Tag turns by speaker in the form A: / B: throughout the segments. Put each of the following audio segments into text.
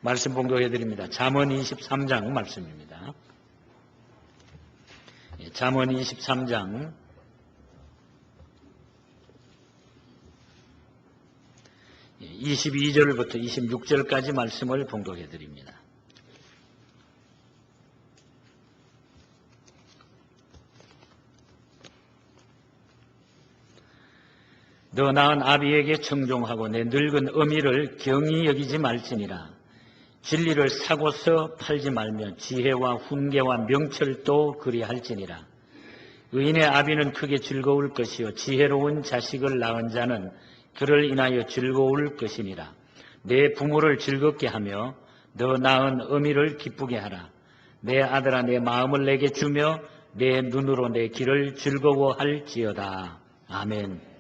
A: 말씀 봉독해 드립니다. 잠언 23장 말씀입니다. 잠언 23장 22절부터 26절까지 말씀을 봉독해 드립니다. 너 낳은 아비에게 청종하고 내 늙은 어미를 경히 여기지 말지니라. 진리를 사고서 팔지 말며 지혜와 훈계와 명철도 그리할지니라. 의인의 아비는 크게 즐거울 것이요 지혜로운 자식을 낳은 자는 그를 인하여 즐거울 것이니라. 내 부모를 즐겁게 하며 너 낳은 어미를 기쁘게 하라. 내 아들아 내 마음을 내게 주며 내 눈으로 내 길을 즐거워할지어다. 아멘.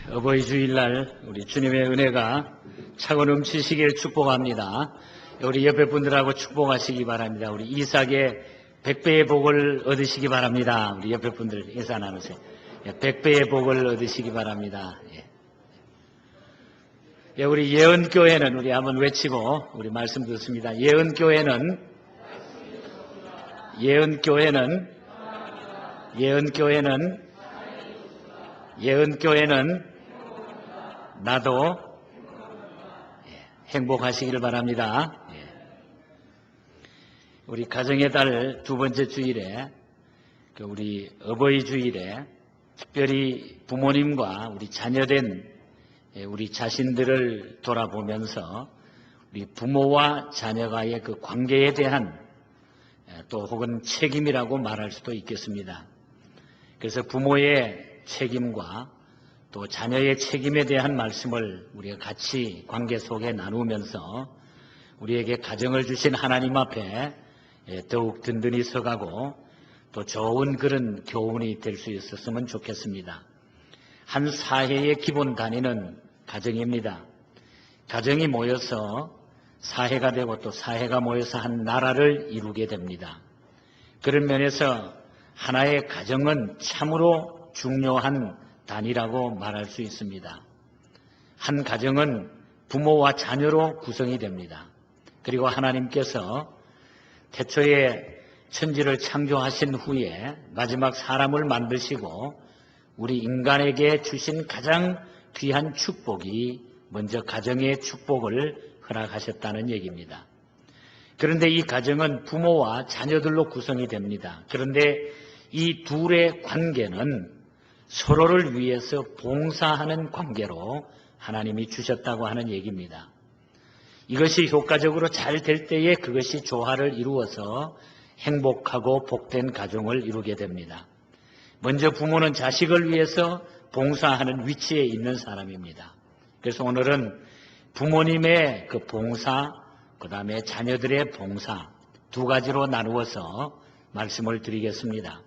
A: 어버이 주일날 우리 주님의 은혜가 차고 넘치시길 축복합니다. 우리 옆에 분들하고 축복하시기 바랍니다. 우리 이삭의 100배의 복을 얻으시기 바랍니다. 우리 옆에 분들 인사 나누세요. 100배의 복을 얻으시기 바랍니다. 우리 예언교회는 우리 한번 외치고 우리 말씀 듣습니다. 예언교회는 나도 행복하시기를 바랍니다. 우리 가정의 달 두 번째 주일에 우리 어버이 주일에 특별히 부모님과 우리 자녀된 우리 자신들을 돌아보면서 우리 부모와 자녀가의 그 관계에 대한 또 혹은 책임이라고 말할 수도 있겠습니다. 그래서 부모의 책임과 또 자녀의 책임에 대한 말씀을 우리가 같이 관계 속에 나누면서 우리에게 가정을 주신 하나님 앞에 더욱 든든히 서가고 또 좋은 그런 교훈이 될 수 있었으면 좋겠습니다. 한 사회의 기본 단위는 가정입니다. 가정이 모여서 사회가 되고 또 사회가 모여서 한 나라를 이루게 됩니다. 그런 면에서 하나의 가정은 참으로 중요한 단위라고 말할 수 있습니다. 한 가정은 부모와 자녀로 구성이 됩니다. 그리고 하나님께서 태초에 천지를 창조하신 후에 마지막 사람을 만드시고 우리 인간에게 주신 가장 귀한 축복이 먼저 가정의 축복을 허락하셨다는 얘기입니다. 그런데 이 가정은 부모와 자녀들로 구성이 됩니다. 그런데 이 둘의 관계는 서로를 위해서 봉사하는 관계로 하나님이 주셨다고 하는 얘기입니다. 이것이 효과적으로 잘 될 때에 그것이 조화를 이루어서 행복하고 복된 가정을 이루게 됩니다. 먼저 부모는 자식을 위해서 봉사하는 위치에 있는 사람입니다. 그래서 오늘은 부모님의 그 봉사, 그 다음에 자녀들의 봉사 두 가지로 나누어서 말씀을 드리겠습니다.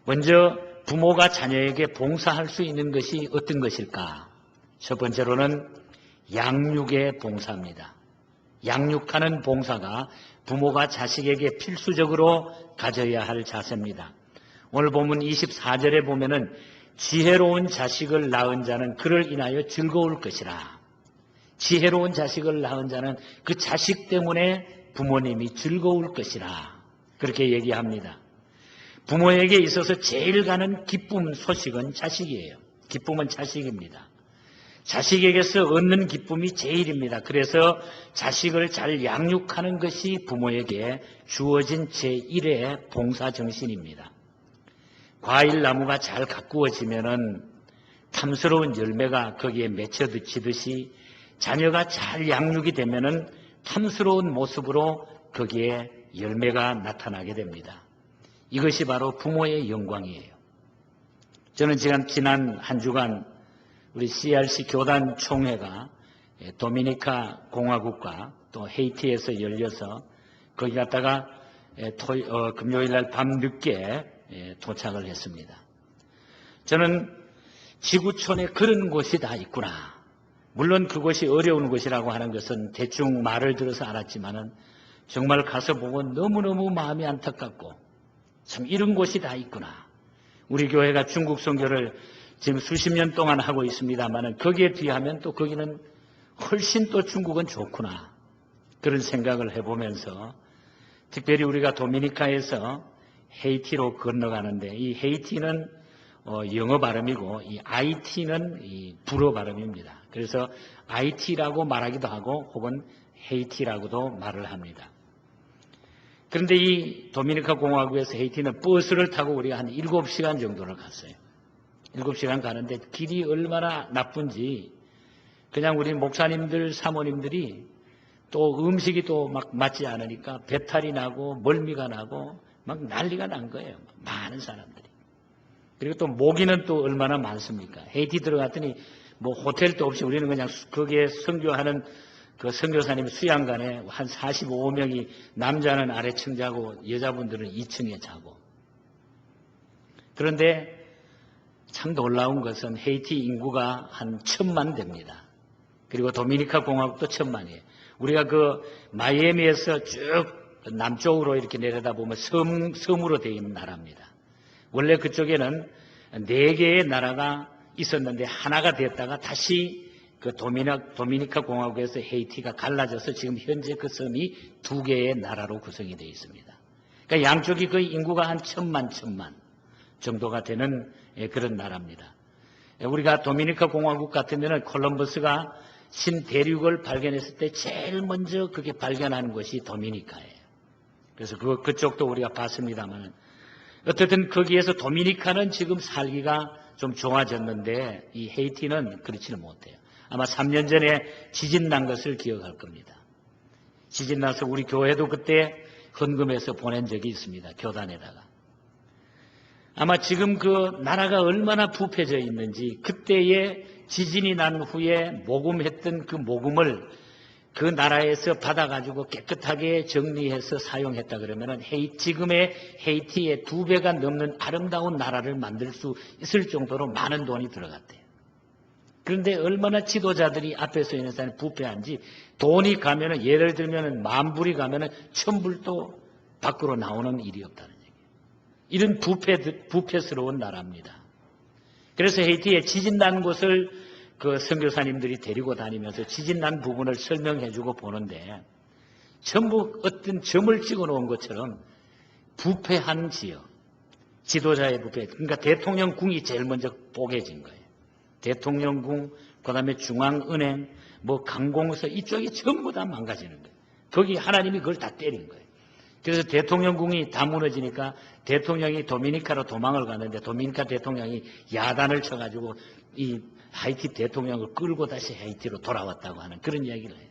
A: 먼저 부모가 자녀에게 봉사할 수 있는 것이 어떤 것일까? 첫 번째로는 양육의 봉사입니다. 양육하는 봉사가 부모가 자식에게 필수적으로 가져야 할 자세입니다. 오늘 본문 24절에 보면은 지혜로운 자식을 낳은 자는 그를 인하여 즐거울 것이라. 지혜로운 자식을 낳은 자는 그 자식 때문에 부모님이 즐거울 것이라. 그렇게 얘기합니다. 부모에게 있어서 제일 가는 기쁨 소식은 자식이에요. 기쁨은 자식입니다. 자식에게서 얻는 기쁨이 제일입니다. 그래서 자식을 잘 양육하는 것이 부모에게 주어진 제1의 봉사정신입니다. 과일나무가 잘 가꾸어지면은 탐스러운 열매가 거기에 맺혀지듯이 자녀가 잘 양육이 되면은 탐스러운 모습으로 거기에 열매가 나타나게 됩니다. 이것이 바로 부모의 영광이에요. 저는 지난 한 주간 우리 CRC 교단 총회가 도미니카 공화국과 또 헤이티에서 열려서 거기 갔다가 금요일 날 밤늦게 도착을 했습니다. 저는 지구촌에 그런 곳이 다 있구나. 물론 그곳이 어려운 곳이라고 하는 것은 대충 말을 들어서 알았지만은 정말 가서 보고 너무너무 마음이 안타깝고 참 이런 곳이 다 있구나. 우리 교회가 중국 선교를 지금 수십 년 동안 하고 있습니다만은 거기에 비하면 또 거기는 훨씬 또 중국은 좋구나. 그런 생각을 해보면서 특별히 우리가 도미니카에서 헤이티로 건너가는데 이 헤이티는 영어 발음이고 이 IT는 이 불어 발음입니다. 그래서 IT라고 말하기도 하고 혹은 헤이티라고도 말을 합니다. 그런데 이 도미니카 공화국에서 헤이티는 버스를 타고 우리가 한 7시간 정도를 갔어요. 7시간 가는데 길이 얼마나 나쁜지 그냥 우리 목사님들, 사모님들이 또 음식이 또 막 맞지 않으니까 배탈이 나고 멀미가 나고 막 난리가 난 거예요. 많은 사람들이. 그리고 또 모기는 또 얼마나 많습니까? 헤이티 들어갔더니 뭐 호텔도 없이 우리는 그냥 거기에 선교하는 그 선교사님 수양관에 한 45명이 남자는 아래층 자고 여자분들은 2층에 자고. 그런데 참 놀라운 것은 헤이티 인구가 한 1,000만 됩니다. 그리고 도미니카 공화국도 1,000만이에요. 우리가 그 마이애미에서 쭉 남쪽으로 이렇게 내려다보면 섬으로 되어 있는 나라입니다. 원래 그쪽에는 4개의 나라가 있었는데 하나가 됐다가 다시 그 도미니카 공화국에서 헤이티가 갈라져서 지금 현재 그 섬이 2개의 나라로 구성이 되어 있습니다. 그러니까 양쪽이 거의 인구가 한 1,000만 정도가 되는 그런 나라입니다. 우리가 도미니카 공화국 같은 데는 콜럼버스가 신대륙을 발견했을 때 제일 먼저 그게 발견한 곳이 도미니카예요. 그래서 그쪽도 우리가 봤습니다만, 어쨌든 거기에서 도미니카는 지금 살기가 좀 좋아졌는데 이 헤이티는 그렇지는 못해요. 아마 3년 전에 지진 난 것을 기억할 겁니다. 지진 나서 우리 교회도 그때 헌금해서 보낸 적이 있습니다. 교단에다가. 아마 지금 그 나라가 얼마나 부패져 있는지, 그때에 지진이 난 후에 모금했던 그 모금을 그 나라에서 받아가지고 깨끗하게 정리해서 사용했다 그러면은 지금의 헤이티의 2배가 넘는 아름다운 나라를 만들 수 있을 정도로 많은 돈이 들어갔대요. 그런데 얼마나 지도자들이 앞에 서 있는 사람이 부패한지, 돈이 가면은, 예를 들면은 10,000불이 가면은 1,000불도 밖으로 나오는 일이 없다는 얘기예요. 이런 부패스러운 나라입니다. 그래서 헤이티에 지진 난 곳을 그 선교사님들이 데리고 다니면서 지진 난 부분을 설명해주고 보는데, 전부 어떤 점을 찍어 놓은 것처럼 부패한 지역, 지도자의 부패, 그러니까 대통령궁이 제일 먼저 뽀개진 거예요. 대통령궁, 그 다음에 중앙은행, 뭐 강공서, 이쪽이 전부 다 망가지는 거예요. 거기 하나님이 그걸 다 때린 거예요. 그래서 대통령궁이 다 무너지니까 대통령이 도미니카로 도망을 갔는데, 도미니카 대통령이 야단을 쳐가지고 이 하이티 대통령을 끌고 다시 하이티로 돌아왔다고 하는 그런 이야기를 해요.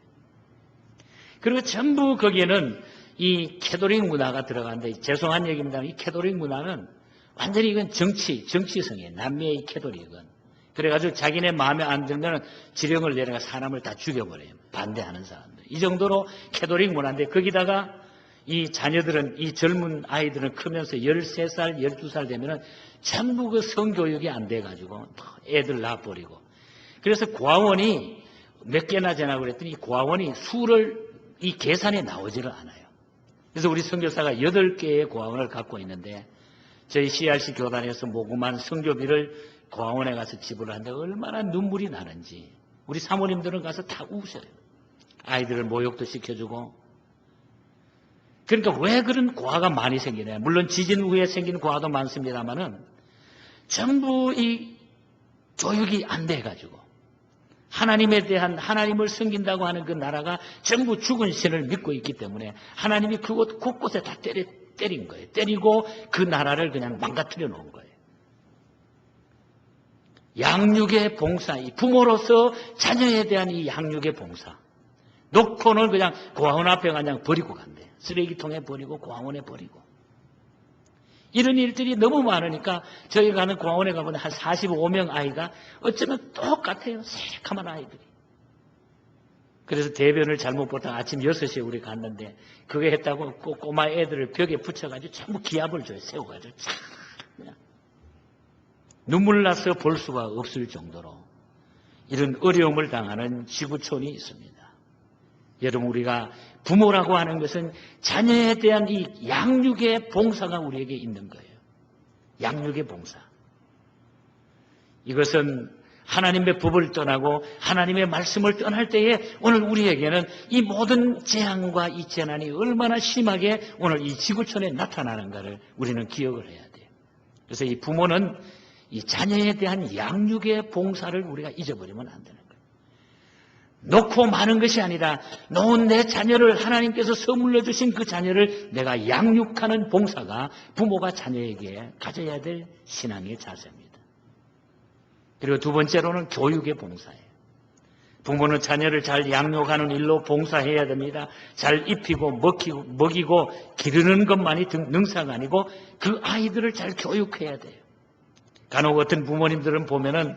A: 그리고 전부 거기에는 이 캐톨릭 문화가 들어가는데, 죄송한 얘기입니다. 이 캐톨릭 문화는 완전히 이건 정치성이에요. 남미의 캐톨릭은. 그래가지고 자기네 마음에 안 들면 지령을 내려가 사람을 다 죽여버려요. 반대하는 사람들. 이 정도로 캐톨릭 문화인데, 거기다가 이 자녀들은, 이 젊은 아이들은 크면서 13살, 12살 되면은 전부 그 성교육이 안 돼가지고 애들 낳아버리고. 그래서 고아원이 몇 개나 되나 그랬더니 고아원이 이 계산에 나오지를 않아요. 그래서 우리 선교사가 8개의 고아원을 갖고 있는데, 저희 CRC 교단에서 모금한 성교비를 고아원에 가서 지불하는데 얼마나 눈물이 나는지 우리 사모님들은 가서 다 우셔요. 아이들을 모욕도 시켜주고. 그러니까 왜 그런 고아가 많이 생기냐. 물론 지진 후에 생긴 고아도 많습니다만은 전부 이 교육이 안 돼가지고 하나님에 대한, 하나님을 섬긴다고 하는 그 나라가 전부 죽은 신을 믿고 있기 때문에 하나님이 그곳 곳곳에 다 때린 거예요. 때리고 그 나라를 그냥 망가뜨려 놓은 거예요. 양육의 봉사, 이 부모로서 자녀에 대한 이 양육의 봉사. 놓고는 그냥 고아원 앞에 그냥 버리고 간대. 쓰레기통에 버리고 고아원에 버리고. 이런 일들이 너무 많으니까 저희 가는 고아원에 가면 한 45명 아이가 어쩌면 똑같아요. 새까만 아이들이. 그래서 대변을 잘못 보다가 아침 6시에 우리 갔는데, 그게 했다고 꼬마 애들을 벽에 붙여가지고 전부 기압을 줘요. 세워가지고 참 그냥 눈물 나서 볼 수가 없을 정도로 이런 어려움을 당하는 지구촌이 있습니다. 여러분, 우리가 부모라고 하는 것은 자녀에 대한 이 양육의 봉사가 우리에게 있는 거예요. 양육의 봉사. 이것은 하나님의 법을 떠나고 하나님의 말씀을 떠날 때에 오늘 우리에게는 이 모든 재앙과 이 재난이 얼마나 심하게 오늘 이 지구촌에 나타나는가를 우리는 기억을 해야 돼요. 그래서 이 부모는 이 자녀에 대한 양육의 봉사를 우리가 잊어버리면 안 되는 거예요. 놓고 마는 것이 아니라 놓은 내 자녀를, 하나님께서 선물로 주신 그 자녀를 내가 양육하는 봉사가 부모가 자녀에게 가져야 될 신앙의 자세입니다. 그리고 두 번째로는 교육의 봉사예요. 부모는 자녀를 잘 양육하는 일로 봉사해야 됩니다. 잘 입히고 먹이고 기르는 것만이 능사가 아니고 그 아이들을 잘 교육해야 돼요. 간혹 어떤 부모님들은 보면은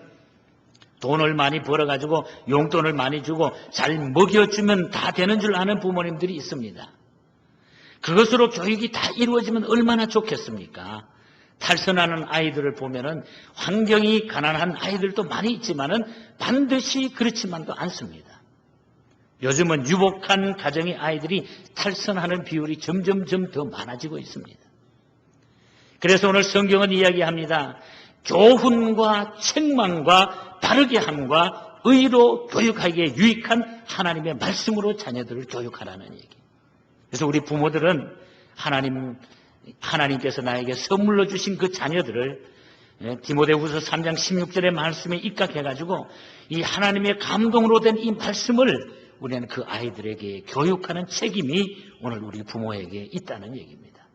A: 돈을 많이 벌어가지고 용돈을 많이 주고 잘 먹여주면 다 되는 줄 아는 부모님들이 있습니다. 그것으로 교육이 다 이루어지면 얼마나 좋겠습니까? 탈선하는 아이들을 보면은 환경이 가난한 아이들도 많이 있지만은 반드시 그렇지만도 않습니다. 요즘은 유복한 가정의 아이들이 탈선하는 비율이 점점점 더 많아지고 있습니다. 그래서 오늘 성경은 이야기합니다. 교훈과 책망과 바르게 함과 의로 교육하기에 유익한 하나님의 말씀으로 자녀들을 교육하라는 얘기. 그래서 우리 부모들은 하나님께서 나에게 선물로 주신 그 자녀들을 디모데후서 3장 16절의 말씀에 입각해가지고 이 하나님의 감동으로 된 이 말씀을 우리는 그 아이들에게 교육하는 책임이 오늘 우리 부모에게 있다는 얘기입니다.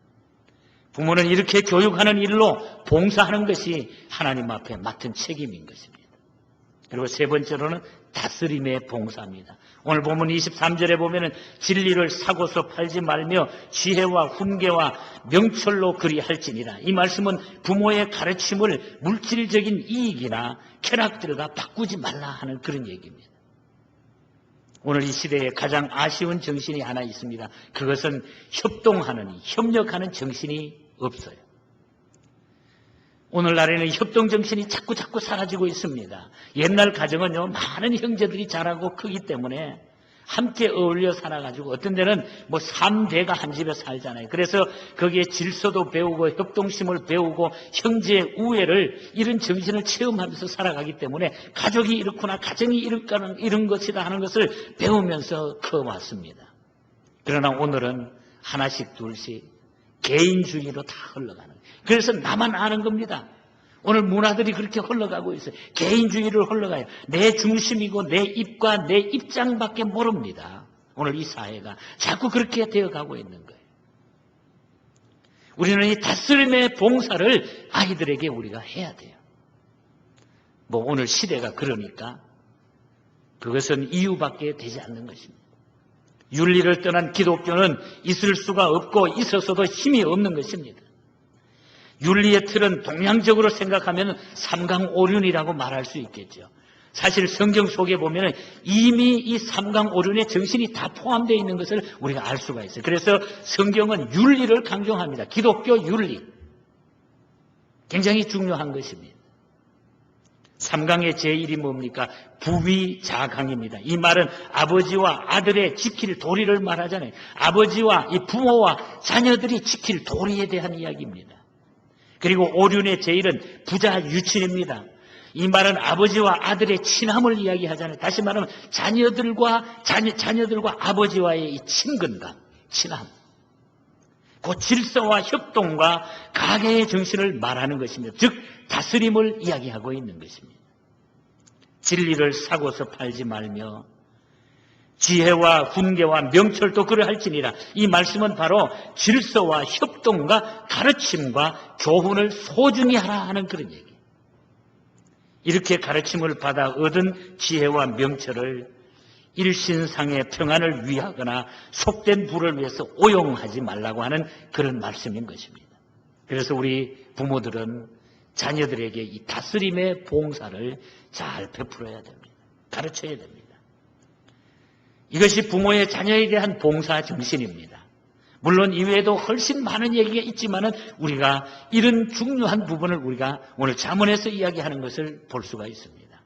A: 부모는 이렇게 교육하는 일로 봉사하는 것이 하나님 앞에 맡은 책임인 것입니다. 그리고 세 번째로는 다스림의 봉사입니다. 오늘 본문 23절에 보면은 진리를 사고서 팔지 말며 지혜와 훈계와 명철로 그리할지니라. 이 말씀은 부모의 가르침을 물질적인 이익이나 쾌락들과 바꾸지 말라 하는 그런 얘기입니다. 오늘 이 시대에 가장 아쉬운 정신이 하나 있습니다. 그것은 협동하는, 협력하는 정신이 없어요. 오늘날에는 협동정신이 자꾸 사라지고 있습니다. 옛날 가정은요, 많은 형제들이 자라고 크기 때문에 함께 어울려 살아가지고 어떤 데는 3대가 한 집에 살잖아요. 그래서 거기에 질서도 배우고 협동심을 배우고 형제 우애를 이런 정신을 체험하면서 살아가기 때문에 가족이 이렇구나, 가정이 이런 것이다 하는 것을 배우면서 커왔습니다. 그러나 오늘은 하나씩 둘씩 개인주의로 다 흘러가는 거예요. 그래서 나만 아는 겁니다. 오늘 문화들이 그렇게 흘러가고 있어요. 개인주의를 흘러가요. 내 중심이고 내 입과 내 입장밖에 모릅니다. 오늘 이 사회가 자꾸 그렇게 되어가고 있는 거예요. 우리는 이 다스림의 봉사를 아이들에게 우리가 해야 돼요. 오늘 시대가 그러니까 그것은 이유밖에 되지 않는 것입니다. 윤리를 떠난 기독교는 있을 수가 없고 있어서도 힘이 없는 것입니다. 윤리의 틀은 동양적으로 생각하면 삼강오륜이라고 말할 수 있겠죠. 사실 성경 속에 보면 이미 이 삼강오륜의 정신이 다 포함되어 있는 것을 우리가 알 수가 있어요. 그래서 성경은 윤리를 강조합니다. 기독교 윤리. 굉장히 중요한 것입니다. 삼강의 제1이 뭡니까? 부위자강입니다. 이 말은 아버지와 아들의 지킬 도리를 말하잖아요. 아버지와 이 부모와 자녀들이 지킬 도리에 대한 이야기입니다. 그리고 오륜의 제1은 부자유친입니다. 이 말은 아버지와 아들의 친함을 이야기하잖아요. 다시 말하면 자녀들과 아버지와의 이 친근감, 친함. 그 질서와 협동과 가계의 정신을 말하는 것입니다. 즉 다스림을 이야기하고 있는 것입니다. 진리를 사고서 팔지 말며 지혜와 훈계와 명철도 그러할지니라. 이 말씀은 바로 질서와 협동과 가르침과 교훈을 소중히 하라 하는 그런 얘기. 이렇게 가르침을 받아 얻은 지혜와 명철을 일신상의 평안을 위하거나 속된 부를 위해서 오용하지 말라고 하는 그런 말씀인 것입니다. 그래서 우리 부모들은 자녀들에게 이 다스림의 봉사를 잘 베풀어야 됩니다. 가르쳐야 됩니다. 이것이 부모의 자녀에 대한 봉사 정신입니다. 물론 이외에도 훨씬 많은 얘기가 있지만은 우리가 이런 중요한 부분을 우리가 오늘 잠언에서 이야기하는 것을 볼 수가 있습니다.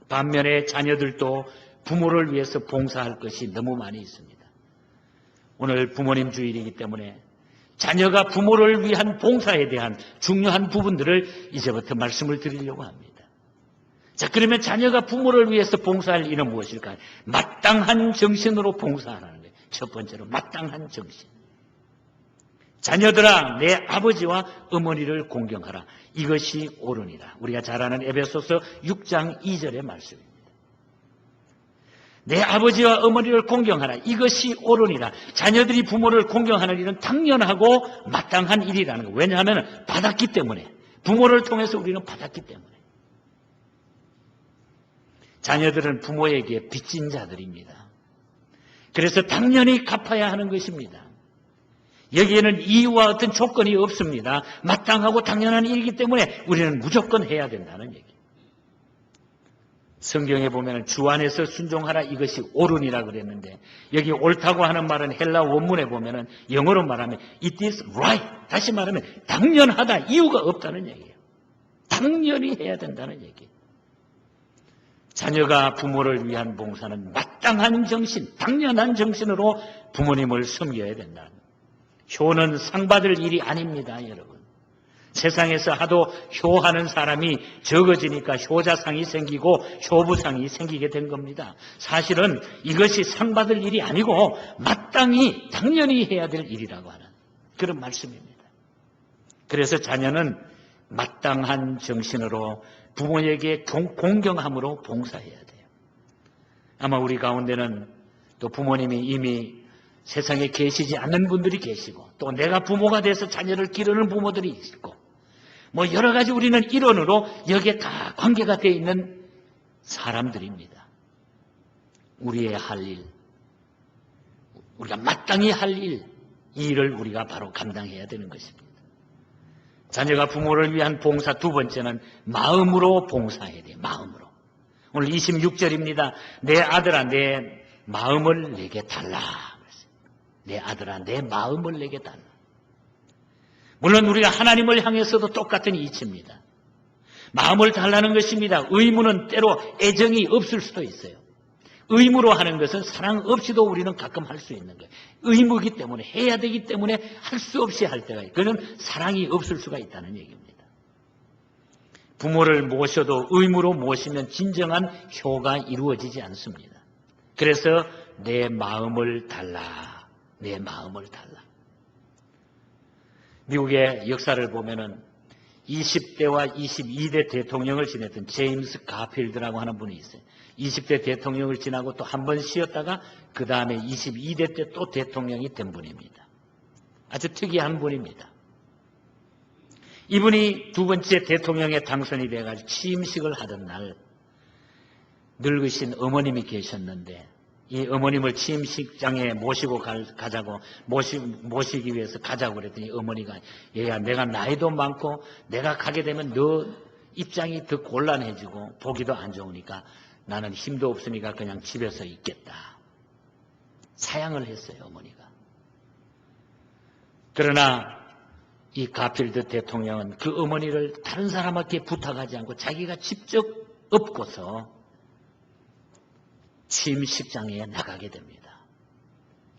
A: 반면에 자녀들도 부모를 위해서 봉사할 것이 너무 많이 있습니다. 오늘 부모님 주일이기 때문에 자녀가 부모를 위한 봉사에 대한 중요한 부분들을 이제부터 말씀을 드리려고 합니다. 자, 그러면 자녀가 부모를 위해서 봉사할 일은 무엇일까요? 마땅한 정신으로 봉사하라는 거예요. 첫 번째로 마땅한 정신. 자녀들아, 내 아버지와 어머니를 공경하라. 이것이 옳으니라. 우리가 잘 아는 에베소서 6장 2절의 말씀입니다. 내 아버지와 어머니를 공경하라. 이것이 옳으니라. 자녀들이 부모를 공경하는 일은 당연하고 마땅한 일이라는 거예요. 왜냐하면 받았기 때문에. 부모를 통해서 우리는 받았기 때문에. 자녀들은 부모에게 빚진 자들입니다. 그래서 당연히 갚아야 하는 것입니다. 여기에는 이유와 어떤 조건이 없습니다. 마땅하고 당연한 일이기 때문에 우리는 무조건 해야 된다는 얘기. 성경에 보면 주 안에서 순종하라 이것이 옳으니라 그랬는데 여기 옳다고 하는 말은 헬라 원문에 보면 영어로 말하면 it is right. 다시 말하면 당연하다. 이유가 없다는 얘기예요. 당연히 해야 된다는 얘기. 자녀가 부모를 위한 봉사는 마땅한 정신, 당연한 정신으로 부모님을 섬겨야 된다. 효는 상 받을 일이 아닙니다, 여러분. 세상에서 하도 효하는 사람이 적어지니까 효자상이 생기고 효부상이 생기게 된 겁니다. 사실은 이것이 상 받을 일이 아니고 마땅히 당연히 해야 될 일이라고 하는 그런 말씀입니다. 그래서 자녀는 마땅한 정신으로 부모에게 공경함으로 봉사해야 돼요. 아마 우리 가운데는 또 부모님이 이미 세상에 계시지 않는 분들이 계시고, 또 내가 부모가 돼서 자녀를 기르는 부모들이 있고, 뭐 여러 가지 우리는 일원으로 여기에 다 관계가 되어 있는 사람들입니다. 우리의 할 일, 우리가 마땅히 할 일, 이 일을 우리가 바로 감당해야 되는 것입니다. 자녀가 부모를 위한 봉사, 두 번째는 마음으로 봉사해야 돼요. 마음으로. 오늘 26절입니다. 내 아들아 내 마음을 내게 달라. 내 아들아 내 마음을 내게 달라. 물론 우리가 하나님을 향해서도 똑같은 이치입니다. 마음을 달라는 것입니다. 의무는 때로 애정이 없을 수도 있어요. 의무로 하는 것은 사랑 없이도 우리는 가끔 할 수 있는 거예요. 의무이기 때문에, 해야 되기 때문에 할 수 없이 할 때가 있어요. 그건 사랑이 없을 수가 있다는 얘기입니다. 부모를 모셔도 의무로 모시면 진정한 효가 이루어지지 않습니다. 그래서 내 마음을 달라. 내 마음을 달라. 미국의 역사를 보면은 20대와 22대 대통령을 지냈던 제임스 가필드라고 하는 분이 있어요. 20대 대통령을 지나고 또 한 번 쉬었다가 그 다음에 22대 때 또 대통령이 된 분입니다. 아주 특이한 분입니다. 이분이 두 번째 대통령에 당선이 돼가지고 취임식을 하던 날 늙으신 어머님이 계셨는데 이 어머님을 취임식장에 모시고 가자고 모시기 위해서 가자고 그랬더니 어머니가 얘야 내가 나이도 많고 내가 가게 되면 너 입장이 더 곤란해지고 보기도 안 좋으니까 나는 힘도 없으니까 그냥 집에서 있겠다. 사양을 했어요, 어머니가. 그러나 이 가필드 대통령은 그 어머니를 다른 사람에게 부탁하지 않고 자기가 직접 업고서 취임식장에 나가게 됩니다.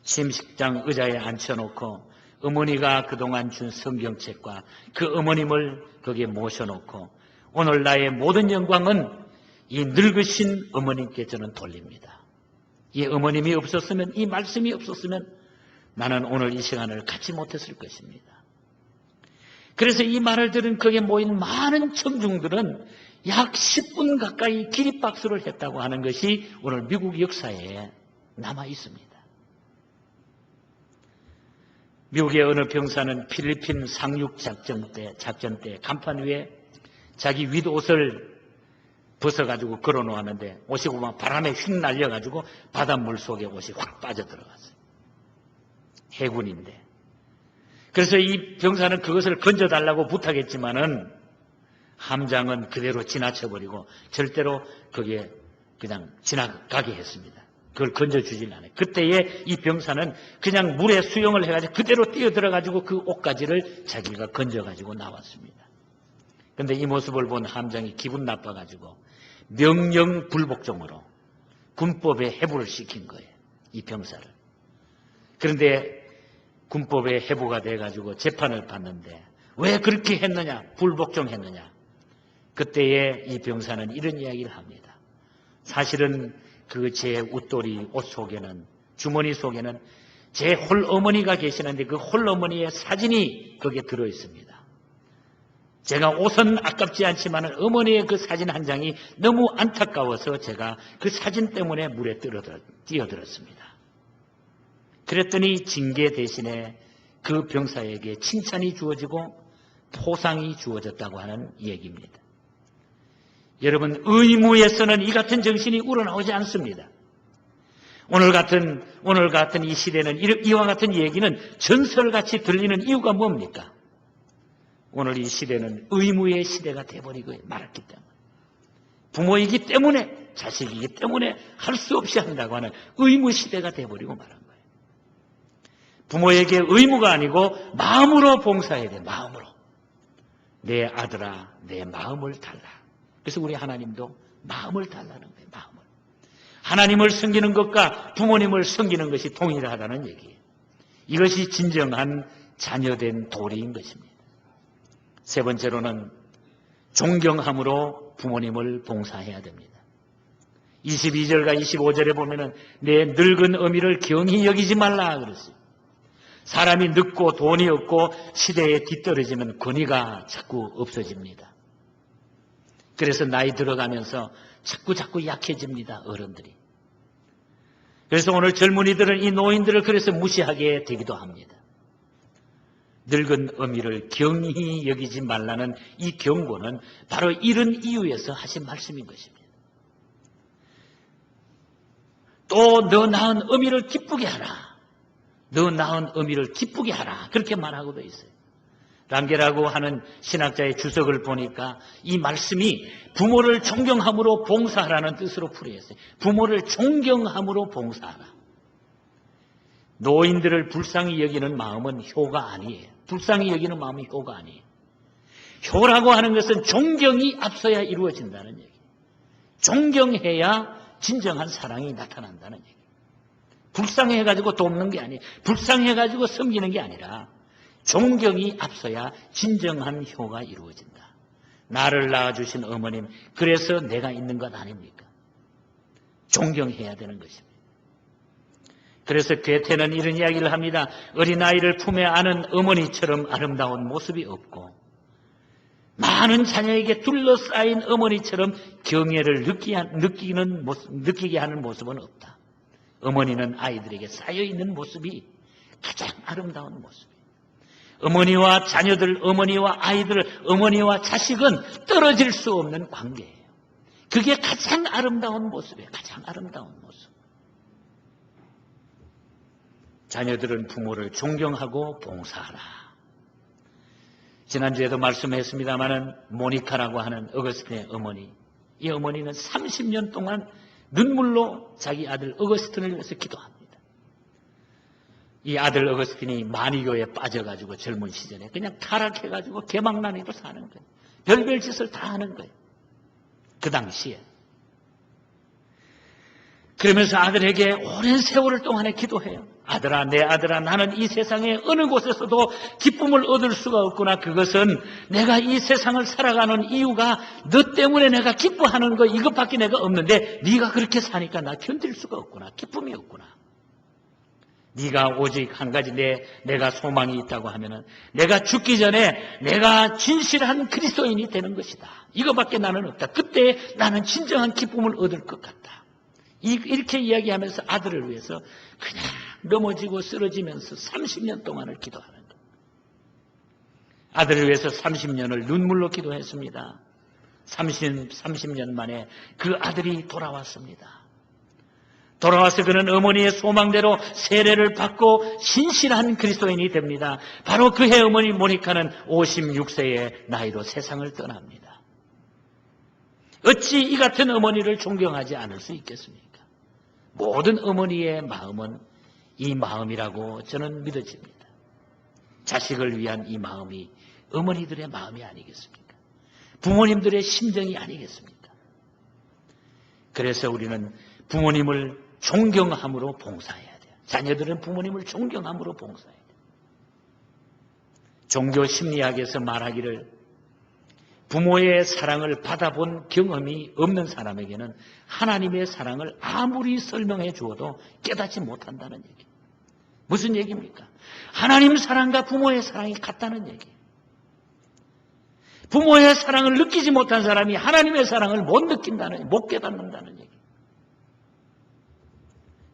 A: 취임식장 의자에 앉혀놓고 어머니가 그동안 준 성경책과 그 어머님을 거기에 모셔놓고 오늘 나의 모든 영광은 이 늙으신 어머님께 저는 돌립니다. 이 어머님이 없었으면, 이 말씀이 없었으면 나는 오늘 이 시간을 갖지 못했을 것입니다. 그래서 이 말을 들은 거기에 모인 많은 청중들은 약 10분 가까이 기립박수를 했다고 하는 것이 오늘 미국 역사에 남아 있습니다. 미국의 어느 병사는 필리핀 상륙 작전 때 간판 위에 자기 윗옷을 벗어가지고 걸어놓았는데 옷이 보면 바람에 휙 날려가지고 바닷물 속에 옷이 확 빠져들어갔어요. 해군인데. 그래서 이 병사는 그것을 건져달라고 부탁했지만은 함장은 그대로 지나쳐버리고 절대로 거기에 그냥 지나가게 했습니다. 그걸 건져주질 않아요. 그때에 이 병사는 그냥 물에 수영을 해가지고 그대로 뛰어들어가지고 그 옷가지를 자기가 건져가지고 나왔습니다. 그런데 이 모습을 본 함장이 기분 나빠가지고 명령 불복종으로 군법에 해부를 시킨 거예요. 이 병사를. 그런데 군법에 해부가 돼가지고 재판을 받는데 왜 그렇게 했느냐? 불복종했느냐? 그때에 이 병사는 이런 이야기를 합니다. 사실은 그 제 웃돌이 옷 속에는, 주머니 속에는 제 홀어머니가 계시는데 그 홀어머니의 사진이 거기에 들어있습니다. 제가 옷은 아깝지 않지만 어머니의 그 사진 한 장이 너무 안타까워서 제가 그 사진 때문에 물에 뛰어들었습니다. 그랬더니 징계 대신에 그 병사에게 칭찬이 주어지고 포상이 주어졌다고 하는 얘기입니다. 여러분, 의무에서는 이 같은 정신이 우러나오지 않습니다. 오늘 같은 이 시대는 이와 같은 얘기는 전설같이 들리는 이유가 뭡니까? 오늘 이 시대는 의무의 시대가 돼버리고 말았기 때문에, 부모이기 때문에, 자식이기 때문에 할 수 없이 한다고 하는 의무 시대가 돼버리고 말한 거예요. 부모에게 의무가 아니고 마음으로 봉사해야 돼. 마음으로. 내 아들아 내 마음을 달라. 그래서 우리 하나님도 마음을 달라는 거예요. 마음을. 하나님을 섬기는 것과 부모님을 섬기는 것이 동일하다는 얘기예요. 이것이 진정한 자녀된 도리인 것입니다. 세 번째로는 존경함으로 부모님을 봉사해야 됩니다. 22절과 25절에 보면은 내 늙은 어미를 경히 여기지 말라 그랬어요. 사람이 늙고 돈이 없고 시대에 뒤떨어지면 권위가 자꾸 없어집니다. 그래서 나이 들어가면서 자꾸 약해집니다. 어른들이. 그래서 오늘 젊은이들은 이 노인들을 그래서 무시하게 되기도 합니다. 늙은 어미를 경히 여기지 말라는 이 경고는 바로 이런 이유에서 하신 말씀인 것입니다. 또 너 낳은 어미를 기쁘게 하라. 너 낳은 어미를 기쁘게 하라. 그렇게 말하고도 있어요. 랑게라고 하는 신학자의 주석을 보니까 이 말씀이 부모를 존경함으로 봉사하라는 뜻으로 풀이했어요. 부모를 존경함으로 봉사하라. 노인들을 불쌍히 여기는 마음은 효가 아니에요. 불쌍히 여기는 마음이 효가 아니에요. 효라고 하는 것은 존경이 앞서야 이루어진다는 얘기예요. 존경해야 진정한 사랑이 나타난다는 얘기예요. 불쌍해가지고 돕는 게 아니에요. 불쌍해가지고 섬기는 게 아니라 존경이 앞서야 진정한 효가 이루어진다. 나를 낳아주신 어머님, 그래서 내가 있는 것 아닙니까? 존경해야 되는 것입니다. 그래서 괴테는 이런 이야기를 합니다. 어린아이를 품에 안은 어머니처럼 아름다운 모습이 없고 많은 자녀에게 둘러싸인 어머니처럼 경애를 느끼게 하는 모습은 없다. 어머니는 아이들에게 쌓여있는 모습이 가장 아름다운 모습이에요. 어머니와 자녀들, 어머니와 아이들, 어머니와 자식은 떨어질 수 없는 관계예요. 그게 가장 아름다운 모습이에요. 가장 아름다운 모습. 자녀들은 부모를 존경하고 봉사하라. 지난주에도 말씀했습니다마는 모니카라고 하는 어거스틴의 어머니, 이 어머니는 30년 동안 눈물로 자기 아들 어거스틴을 위해서 기도합니다. 이 아들 어거스틴이 마니교에 빠져가지고 젊은 시절에 그냥 타락해가지고 개망난이로 사는 거예요. 별별 짓을 다 하는 거예요. 그 당시에. 그러면서 아들에게 오랜 세월을 동안에 기도해요. 아들아, 내 아들아, 나는 이 세상의 어느 곳에서도 기쁨을 얻을 수가 없구나. 그것은 내가 이 세상을 살아가는 이유가 너 때문에 내가 기뻐하는 거 이것밖에 내가 없는데 네가 그렇게 사니까 나 견딜 수가 없구나. 기쁨이 없구나. 네가 오직 한 가지 내가 소망이 있다고 하면은 내가 죽기 전에 내가 진실한 그리스도인이 되는 것이다. 이거밖에 나는 없다. 그때 나는 진정한 기쁨을 얻을 것 같다. 이렇게 이야기하면서 아들을 위해서 그냥 넘어지고 쓰러지면서 30년 동안을 기도하는 거예요. 아들을 위해서 30년을 눈물로 기도했습니다. 30년 만에 그 아들이 돌아왔습니다. 돌아와서 그는 어머니의 소망대로 세례를 받고 신실한 그리스도인이 됩니다. 바로 그의 어머니 모니카는 56세의 나이로 세상을 떠납니다. 어찌 이 같은 어머니를 존경하지 않을 수 있겠습니까? 모든 어머니의 마음은 이 마음이라고 저는 믿어집니다. 자식을 위한 이 마음이 어머니들의 마음이 아니겠습니까? 부모님들의 심정이 아니겠습니까? 그래서 우리는 부모님을 존경함으로 봉사해야 돼요. 자녀들은 부모님을 존경함으로 봉사해야 돼요. 종교 심리학에서 말하기를 부모의 사랑을 받아본 경험이 없는 사람에게는 하나님의 사랑을 아무리 설명해 주어도 깨닫지 못한다는 얘기. 무슨 얘기입니까? 하나님 사랑과 부모의 사랑이 같다는 얘기예요. 부모의 사랑을 느끼지 못한 사람이 하나님의 사랑을 못 깨닫는다는 얘기.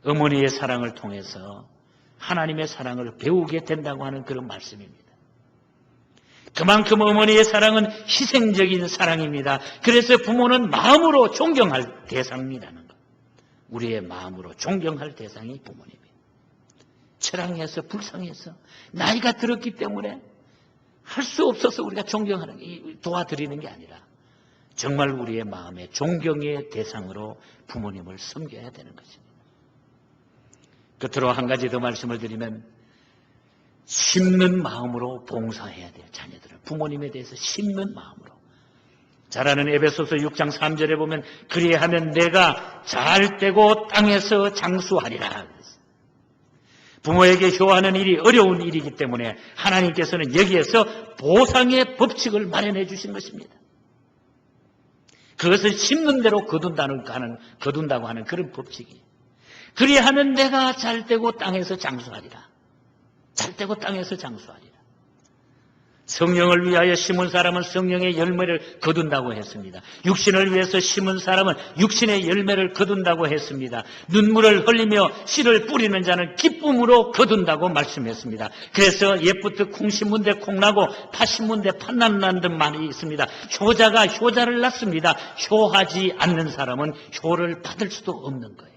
A: 어머니의 사랑을 통해서 하나님의 사랑을 배우게 된다고 하는 그런 말씀입니다. 그만큼 어머니의 사랑은 희생적인 사랑입니다. 그래서 부모는 마음으로 존경할 대상이라는 것. 우리의 마음으로 존경할 대상이 부모님이에요. 처량해서 불쌍해서 나이가 들었기 때문에 할 수 없어서 우리가 존경하는 도와드리는 게 아니라 정말 우리의 마음에 존경의 대상으로 부모님을 섬겨야 되는 것입니다. 끝으로 한 가지 더 말씀을 드리면 심는 마음으로 봉사해야 돼요. 자녀들은 부모님에 대해서 심는 마음으로. 잘 아는 에베소서 6장 3절에 보면 그리하면 내가 잘 되고 땅에서 장수하리라. 부모에게 효하는 일이 어려운 일이기 때문에 하나님께서는 여기에서 보상의 법칙을 마련해 주신 것입니다. 그것을 심는 대로 거둔다고 하는 그런 법칙이에요. 그리하면 내가 잘 되고 땅에서 장수하리라. 잘 되고 땅에서 장수하리라. 성령을 위하여 심은 사람은 성령의 열매를 거둔다고 했습니다. 육신을 위해서 심은 사람은 육신의 열매를 거둔다고 했습니다. 눈물을 흘리며 씨를 뿌리는 자는 기쁨으로 거둔다고 말씀했습니다. 그래서 옛부터 콩 심은 데 콩나고 팥 심은 데 팥난다는 말이 있습니다. 효자가 효자를 낳습니다. 효하지 않는 사람은 효를 받을 수도 없는 거예요.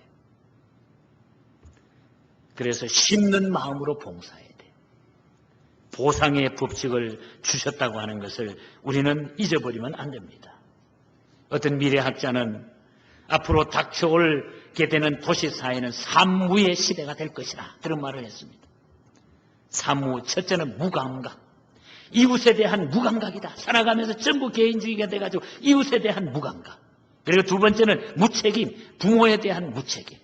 A: 그래서 심는 마음으로 봉사해야 돼요. 보상의 법칙을 주셨다고 하는 것을 우리는 잊어버리면 안 됩니다. 어떤 미래학자는 앞으로 닥쳐오게 되는 도시사회는 삼무의 시대가 될 것이다, 그런 말을 했습니다. 삼무, 첫째는 무감각. 이웃에 대한 무감각이다. 살아가면서 전부 개인주의가 돼가지고 이웃에 대한 무감각. 그리고 두 번째는 무책임, 부모에 대한 무책임.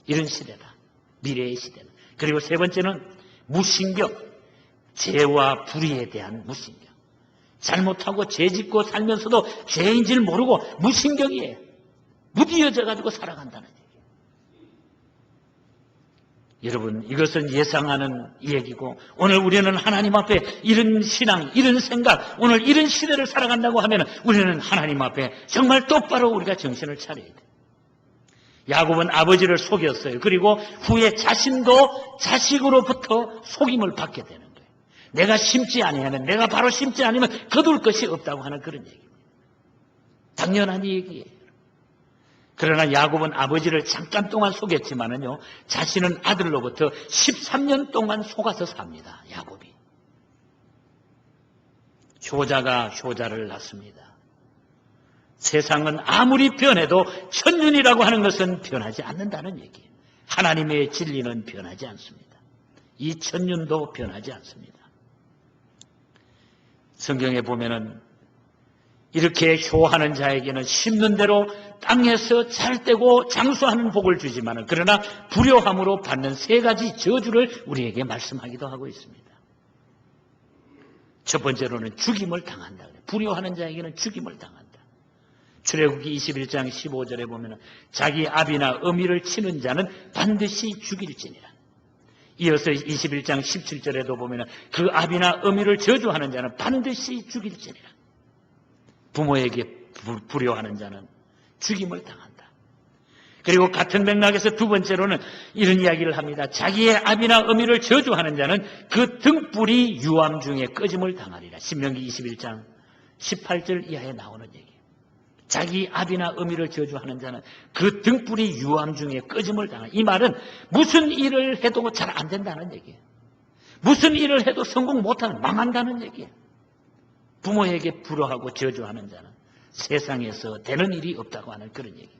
A: 이런 시대다, 미래의 시대는. 그리고 세 번째는 무신경, 죄와 불의에 대한 무신경. 잘못하고 죄짓고 살면서도 죄인 줄 모르고 무신경이에요. 무디어져 가지고 살아간다는 얘기예요. 여러분, 이것은 예상하는 얘기고, 오늘 우리는 하나님 앞에 이런 신앙, 이런 생각, 오늘 이런 시대를 살아간다고 하면 우리는 하나님 앞에 정말 똑바로 우리가 정신을 차려야 돼요. 야곱은 아버지를 속였어요. 그리고 후에 자신도 자식으로부터 속임을 받게 되는 거예요. 내가 심지 아니하면, 내가 바로 심지 않으면 거둘 것이 없다고 하는 그런 얘기입니다. 당연한 얘기예요. 그러나 야곱은 아버지를 잠깐 동안 속였지만은요, 자신은 아들로부터 13년 동안 속아서 삽니다. 야곱이. 효자가 효자를 낳습니다. 세상은 아무리 변해도 천년이라고 하는 것은 변하지 않는다는 얘기예요. 하나님의 진리는 변하지 않습니다. 이 천년도 변하지 않습니다. 성경에 보면은 이렇게 효하는 자에게는 심는 대로 땅에서 잘 떼고 장수하는 복을 주지만, 그러나 불효함으로 받는 세 가지 저주를 우리에게 말씀하기도 하고 있습니다. 첫 번째로는 죽임을 당한다. 불효하는 자에게는 죽임을 당한다. 출애굽기 21장 15절에 보면 자기 아비나 어미를 치는 자는 반드시 죽일지니라. 이어서 21장 17절에도 보면 그 아비나 어미를 저주하는 자는 반드시 죽일지니라. 부모에게 불효하는 자는 죽임을 당한다. 그리고 같은 맥락에서 두 번째로는 이런 이야기를 합니다. 자기의 아비나 어미를 저주하는 자는 그 등불이 유암 중에 꺼짐을 당하리라. 신명기 21장 18절 이하에 나오는 얘기예요. 자기 아비나 어미를 저주하는 자는 그 등불이 유암 중에 꺼짐을 당한다. 이 말은 무슨 일을 해도 잘 안 된다는 얘기예요. 무슨 일을 해도 성공 못하는, 망한다는 얘기예요. 부모에게 불효하고 저주하는 자는 세상에서 되는 일이 없다고 하는 그런 얘기입니다.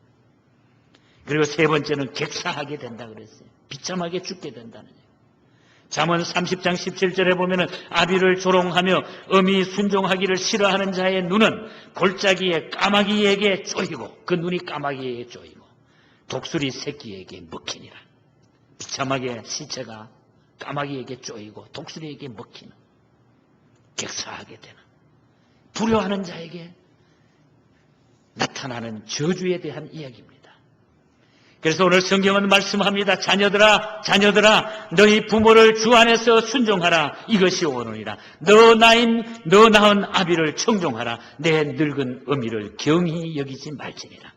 A: 그리고 세 번째는 객사하게 된다 그랬어요. 비참하게 죽게 된다는 얘기예요. 잠언 30장 17절에 보면은 아비를 조롱하며 어미 순종하기를 싫어하는 자의 눈은 골짜기에 까마귀에게 쪼이고, 그 눈이 까마귀에게 쪼이고 독수리 새끼에게 먹히니라. 비참하게 시체가 까마귀에게 쪼이고 독수리에게 먹히는, 객사하게 되는, 불효하는 자에게 나타나는 저주에 대한 이야기입니다. 그래서 오늘 성경은 말씀합니다. 자녀들아, 자녀들아, 너희 부모를 주 안에서 순종하라. 이것이 옳으니라. 너 낳은 아비를 청종하라. 내 늙은 어미를 경히 여기지 말지니라.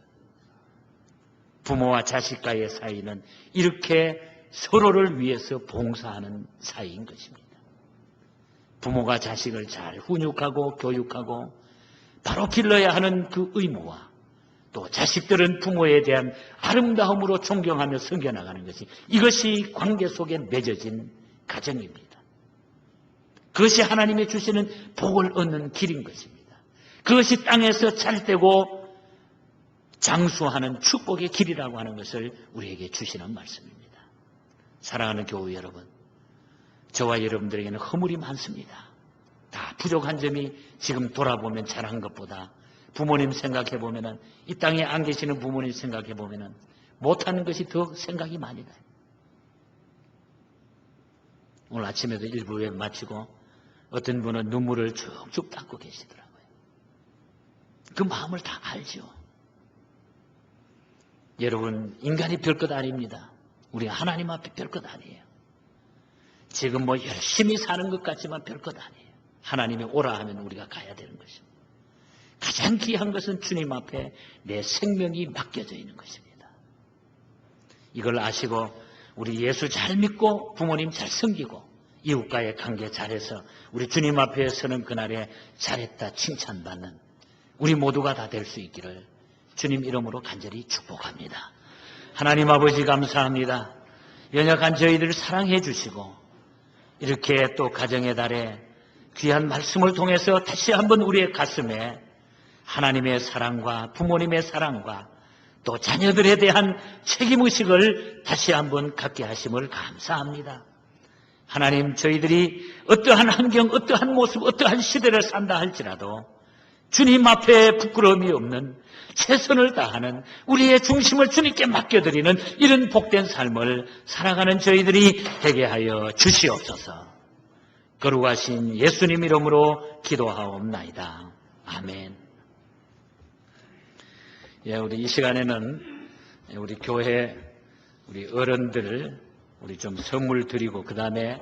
A: 부모와 자식과의 사이는 이렇게 서로를 위해서 봉사하는 사이인 것입니다. 부모가 자식을 잘 훈육하고 교육하고 바로 길러야 하는 그 의무와, 또 자식들은 부모에 대한 아름다움으로 존경하며 섬겨나가는 것이, 이것이 관계 속에 맺어진 가정입니다. 그것이 하나님이 주시는 복을 얻는 길인 것입니다. 그것이 땅에서 잘되고 장수하는 축복의 길이라고 하는 것을 우리에게 주시는 말씀입니다. 사랑하는 교우 여러분, 저와 여러분들에게는 허물이 많습니다. 다 부족한 점이 지금 돌아보면 잘한 것보다, 부모님 생각해보면, 이 땅에 안 계시는 부모님 생각해보면 못하는 것이 더 생각이 많이 나요. 오늘 아침에도 일부에 마치고 어떤 분은 눈물을 쭉쭉 닦고 계시더라고요. 그 마음을 다 알죠. 여러분, 인간이 별것 아닙니다. 우리가 하나님 앞에 별것 아니에요. 지금 뭐 열심히 사는 것 같지만 별것 아니에요. 하나님이 오라 하면 우리가 가야 되는 것입니다. 가장 귀한 것은 주님 앞에 내 생명이 맡겨져 있는 것입니다. 이걸 아시고 우리 예수 잘 믿고 부모님 잘 섬기고 이웃과의 관계 잘해서 우리 주님 앞에 서는 그날에 잘했다 칭찬받는 우리 모두가 다 될 수 있기를 주님 이름으로 간절히 축복합니다. 하나님 아버지 감사합니다. 연약한 저희들을 사랑해 주시고 이렇게 또 가정의 달에 귀한 말씀을 통해서 다시 한번 우리의 가슴에 하나님의 사랑과 부모님의 사랑과 또 자녀들에 대한 책임의식을 다시 한번 갖게 하심을 감사합니다. 하나님, 저희들이 어떠한 환경, 어떠한 모습, 어떠한 시대를 산다 할지라도 주님 앞에 부끄러움이 없는 최선을 다하는 우리의 중심을 주님께 맡겨드리는 이런 복된 삶을 살아가는 저희들이 되게 하여 주시옵소서. 거룩하신 예수님 이름으로 기도하옵나이다. 아멘. 우리 이 시간에는 우리 교회 우리 어른들 우리 좀 선물 드리고 그 다음에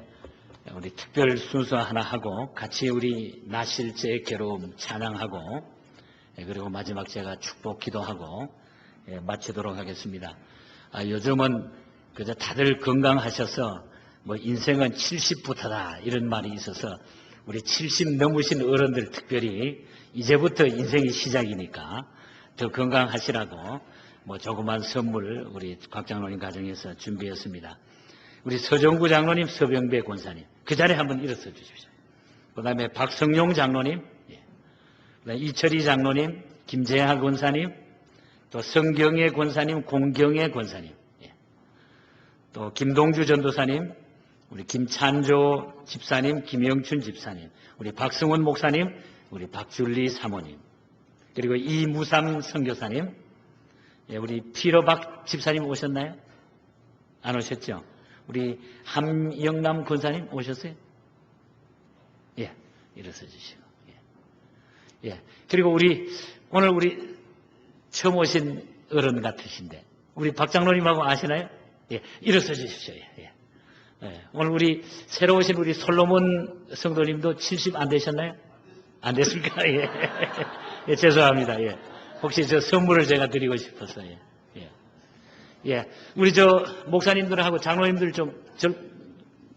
A: 우리 특별 순서 하나 하고 같이 우리 나실제 괴로움 찬양하고 그리고 마지막 제가 축복 기도하고 마치도록 하겠습니다. 요즘은 그저 다들 건강하셔서 뭐 인생은 70부터다 이런 말이 있어서 우리 70 넘으신 어른들 특별히 이제부터 인생이 시작이니까 더 건강하시라고 뭐 조그만 선물 우리 곽 장로님 가정에서 준비했습니다. 우리 서정구 장로님, 서병배 권사님 그 자리에 한번 일어서 주십시오. 그 다음에 박성용 장로님, 그다음에 이철희 장로님, 김재하 권사님, 또 성경애 권사님, 공경애 권사님, 또 김동주 전도사님, 우리 김찬조 집사님, 김영춘 집사님, 우리 박승원 목사님, 우리 박줄리 사모님, 그리고 이무삼 선교사님, 우리 피로박 집사님 오셨나요? 안 오셨죠? 우리 함영남 권사님 오셨어요? 일어서 주시고. 그리고 오늘 우리 처음 오신 어른 같으신데, 우리 박 장로님하고 아시나요? 일어서 주십시오. 오늘 우리 새로 오신 우리 솔로몬 성도님도 70 안 되셨나요? 안 됐습니까? 죄송합니다. 혹시 저 선물을 제가 드리고 싶어서. 우리 저 목사님들하고 장로님들 좀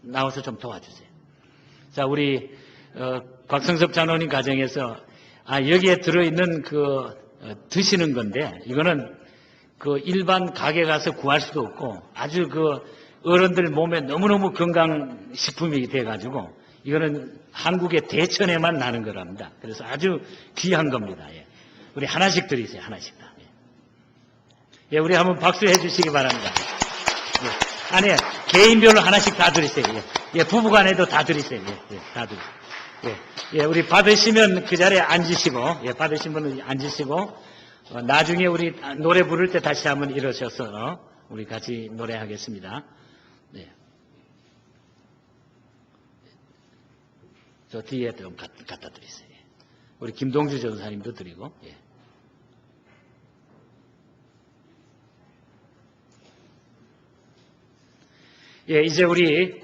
A: 나와서 좀 도와주세요. 자, 우리 곽성섭 장로님 가정에서 여기에 들어있는 드시는 건데 이거는 일반 가게 가서 구할 수도 없고 아주 어른들 몸에 너무너무 건강식품이 돼가지고 이거는 한국의 대천에만 나는 거랍니다. 그래서 아주 귀한 겁니다. 우리 하나씩 드리세요. 하나씩 다. 우리 한번 박수해 주시기 바랍니다. 아니, 개인별로 하나씩 다 드리세요. 부부간에도 다 드리세요. 다 드리세요. 우리 받으시면 그 자리에 앉으시고, 받으신 분은 앉으시고, 나중에 우리 노래 부를 때 다시 한번 일어서서 우리 같이 노래하겠습니다. 저 뒤에 좀 갖다 드리세요. 우리 김동주 전사님도 드리고, 이제 우리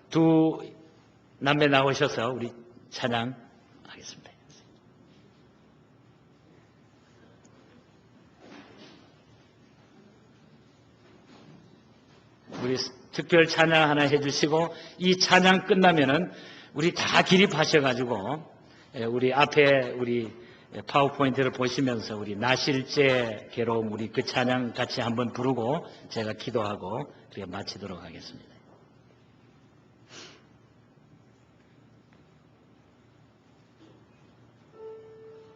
A: 두 남매 나오셔서 우리 찬양하겠습니다. 우리 특별 찬양 하나 해주시고 이 찬양 끝나면은 우리 다 기립하셔가지고 우리 앞에 우리 파워포인트를 보시면서 우리 나실제 괴로움 우리 그 찬양 같이 한번 부르고 제가 기도하고 그렇게 마치도록 하겠습니다.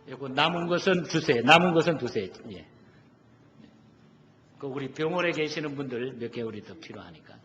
A: 이거 남은 것은 주세요. 남은 것은 두세요. 우리 병원에 계시는 분들 몇 개월이 더 필요하니까.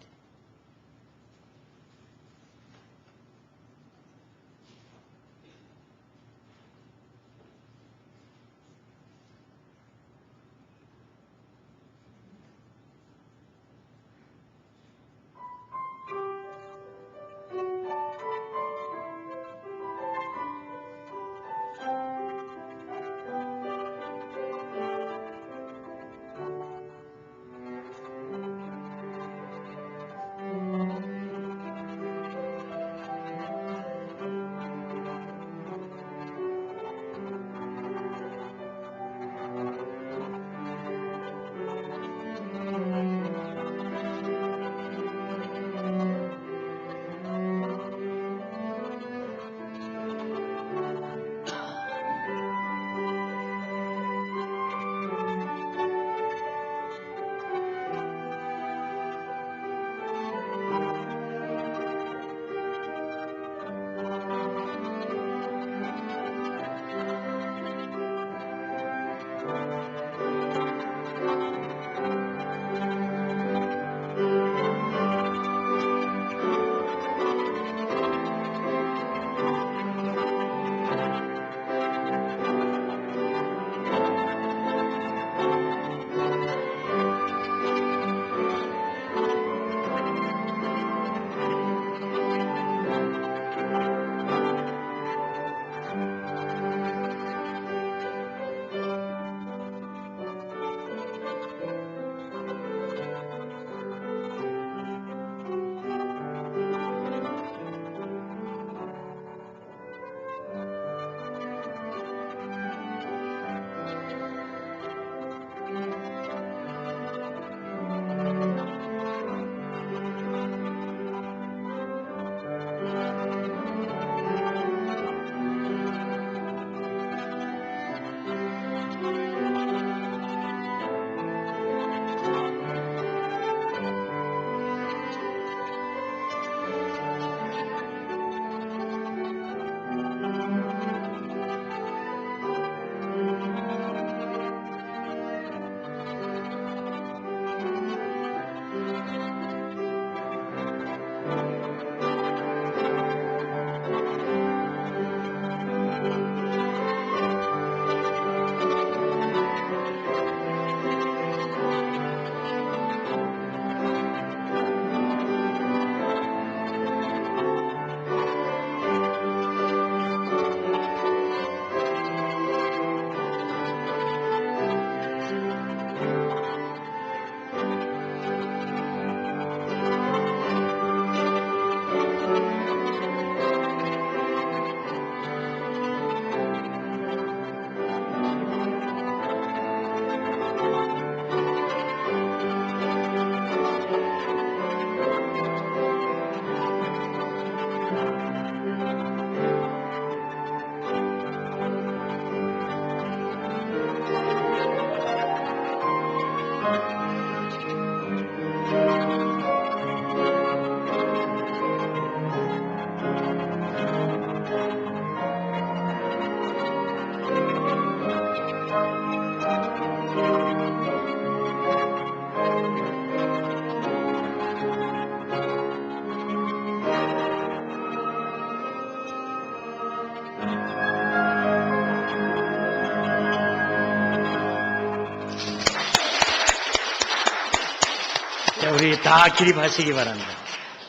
A: 우리 다 기립하시기 바랍니다.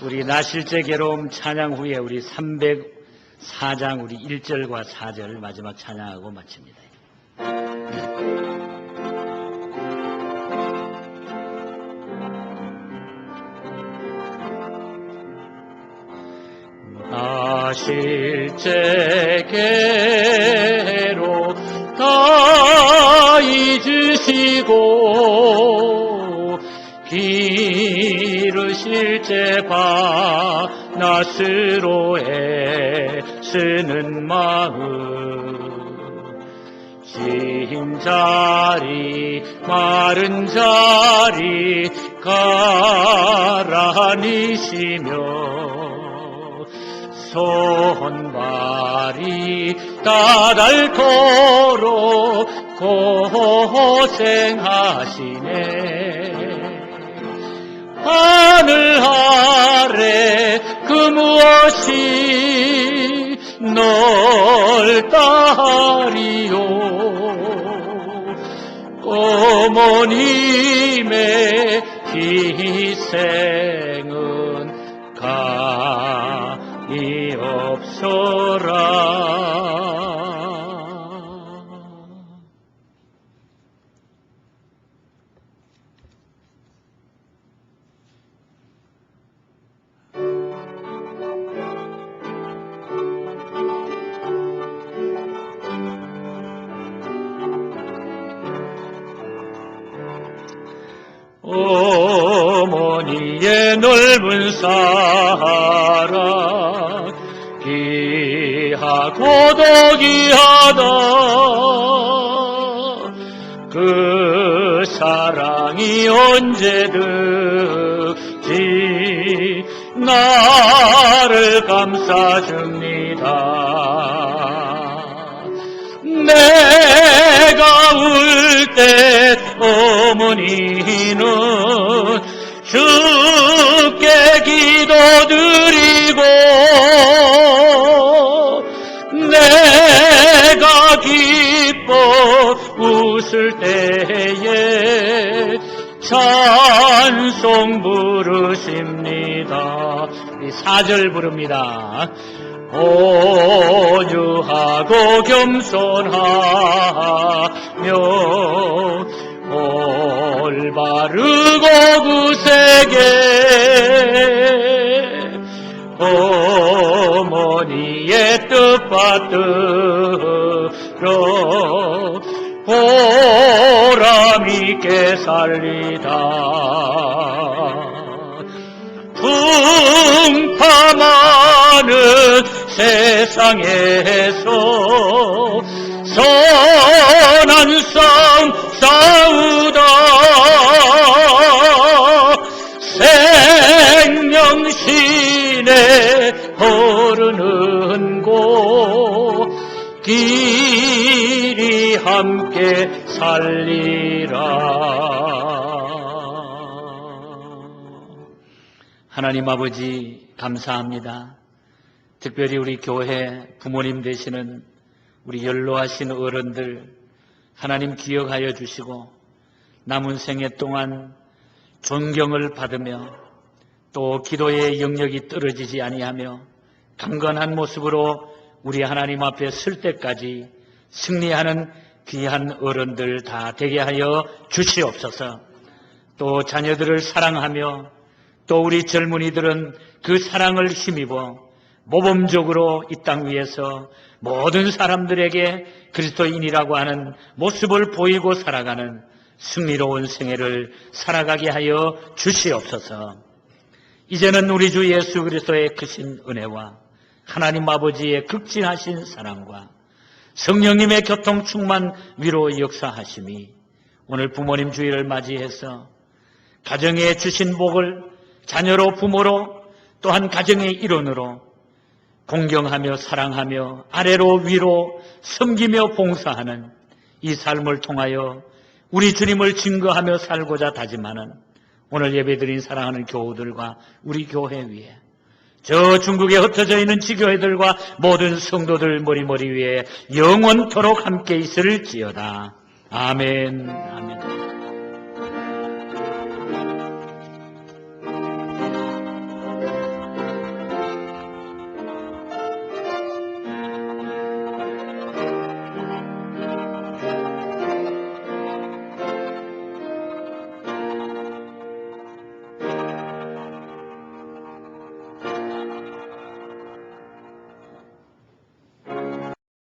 A: 우리 나실제 괴로움 찬양 후에 우리 304장 우리 1절과 4절 마지막 찬양하고 마칩니다. 나실제 괴로움 다 잊으시고 기르실 제 바나스로 애쓰는 마음 진 자리 마른 자리 가라니시며 손발이 따닳도록 고생하시네. 하늘 아래 그 무엇이 넓다리요. 어머님의 희생은 감이 없어라. 어머니의 넓은 사랑 귀하고 도귀하다. 그 사랑이 언제든지 나를 감싸줍니다. 내가 울 때 어머니는 주께 기도드리고 내가 기뻐 웃을 때에 찬송 부르십니다. 이 4절 부릅니다. 온유하고 겸손하며 올바르고 구세게 어머니의 뜻 받들어 보람 있게 살리다. 풍파많은 세상에서 선한 싸움 싸우다 생명신에 흐르는 곳 길이 함께 살리라. 하나님 아버지 감사합니다. 특별히 우리 교회 부모님 되시는 우리 연로하신 어른들 하나님 기억하여 주시고 남은 생애 동안 존경을 받으며 또 기도의 영역이 떨어지지 아니하며 강건한 모습으로 우리 하나님 앞에 설 때까지 승리하는 귀한 어른들 다 되게 하여 주시옵소서. 또 자녀들을 사랑하며 또 우리 젊은이들은 그 사랑을 힘입어 모범적으로 이 땅 위에서 모든 사람들에게 그리스도인이라고 하는 모습을 보이고 살아가는 승리로운 생애를 살아가게 하여 주시옵소서. 이제는 우리 주 예수 그리스도의 크신 은혜와 하나님 아버지의 극진하신 사랑과 성령님의 교통 충만 위로 역사하심이 오늘 부모님 주일을 맞이해서 가정에 주신 복을 자녀로 부모로 또한 가정의 일원으로 공경하며 사랑하며 아래로 위로 섬기며 봉사하는 이 삶을 통하여 우리 주님을 증거하며 살고자 다짐하는 오늘 예배드린 사랑하는 교우들과 우리 교회 위에 저 중국에 흩어져 있는 지교회들과 모든 성도들 머리 위에 영원토록 함께 있을지어다. 아멘. 아멘.